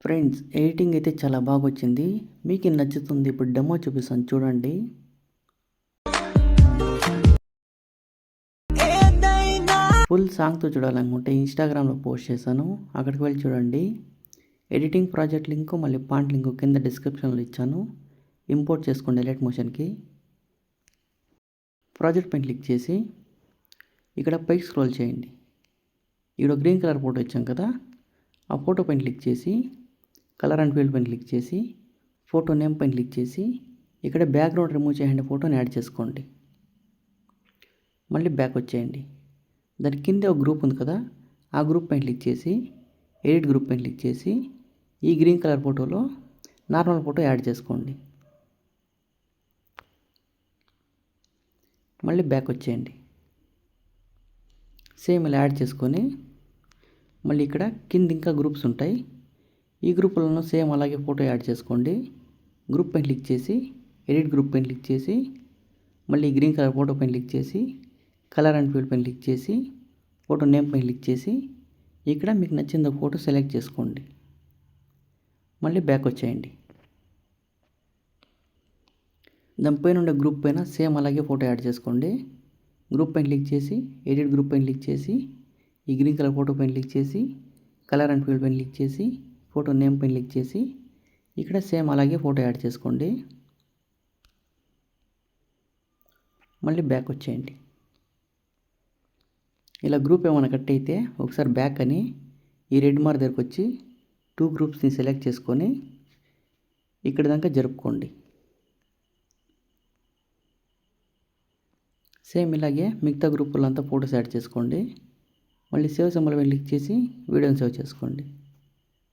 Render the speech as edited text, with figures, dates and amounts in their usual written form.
Friends, editing అయితే చాలా బాగా వచ్చింది. మీకు ఇది నచ్చుతుంది. ఇప్పుడు డెమో చూపిస్తాను చూడండి. ఫుల్ సాంగ్తో చూడాలనుకుంటే ఇన్స్టాగ్రామ్లో పోస్ట్ చేశాను, అక్కడికి వెళ్ళి చూడండి. ఎడిటింగ్ ప్రాజెక్ట్ లింక్ మళ్ళీ పాయింట్ లింక్ కింద డిస్క్రిప్షన్లో ఇచ్చాను. ఇంపోర్ట్ చేసుకోండి ఎలైట్ మోషన్కి. ప్రాజెక్ట్ పైన క్లిక్ చేసి ఇక్కడ పైకి స్క్రోల్ చేయండి. ఇక్కడ గ్రీన్ కలర్ ఫోటో ఇచ్చాం కదా, ఆ ఫోటో పైన క్లిక్ చేసి కలర్ అండ్ ఫీల్డ్ పైన క్లిక్ చేసి ఫోటో నేమ్ పైన క్లిక్ చేసి ఇక్కడ బ్యాక్గ్రౌండ్ రిమూవ్ చేయండి, ఫోటోని యాడ్ చేసుకోండి. మళ్ళీ బ్యాక్ వచ్చేయండి. దాని కింద ఒక గ్రూప్ ఉంది కదా, ఆ గ్రూప్ పైన క్లిక్ చేసి ఎడిట్ గ్రూప్ పైన క్లిక్ చేసి ఈ గ్రీన్ కలర్ ఫోటోలో నార్మల్ ఫోటో యాడ్ చేసుకోండి. మళ్ళీ బ్యాక్ వచ్చేయండి. సేమ్ ఇలా యాడ్ చేసుకొని మళ్ళీ ఇక్కడ కింద ఇంకా గ్రూప్స్ ఉంటాయి, ఈ గ్రూపులను సేమ్ అలాగే ఫోటో యాడ్ చేసుకోండి. గ్రూప్ పైన క్లిక్ చేసి ఎడిట్ గ్రూప్ పైన క్లిక్ చేసి మళ్ళీ గ్రీన్ కలర్ ఫోటో పైన క్లిక్ చేసి కలర్ అండ్ ఫీల్డ్ పైన క్లిక్ చేసి ఫోటో నేమ్ పైన క్లిక్ చేసి ఇక్కడ మీకు నచ్చిన ఫోటో సెలెక్ట్ చేసుకోండి. మళ్ళీ బ్యాక్ వచ్చేయండి. దానిపైన ఉండే గ్రూప్ పైన సేమ్ అలాగే ఫోటో యాడ్ చేసుకోండి. గ్రూప్ పైన క్లిక్ చేసి ఎడిట్ గ్రూప్ పైన క్లిక్ చేసి ఈ గ్రీన్ కలర్ ఫోటో పైన క్లిక్ చేసి కలర్ అండ్ ఫీల్డ్ పైన క్లిక్ చేసి ఫోటో నేమ్ పైన క్లిక్ చేసి ఇక్కడ సేమ్ అలాగే ఫోటో యాడ్ చేసుకోండి. మళ్ళీ బ్యాక్ వచ్చేయండి. ఇలా గ్రూప్ ఏమైనా కట్ అయితే ఒకసారి బ్యాక్ అని ఈ రెడ్ మార్క్ దగ్గరకు వచ్చి 2 గ్రూప్స్ని సెలెక్ట్ చేసుకొని ఇక్కడ దాకా జరుపుకోండి. సేమ్ ఇలాగే మిగతా గ్రూపులంతా ఫోటోస్ యాడ్ చేసుకోండి. మళ్ళీ సేవ్ సింబల్ మీద క్లిక్ చేసి వీడియోని సేవ్ చేసుకోండి.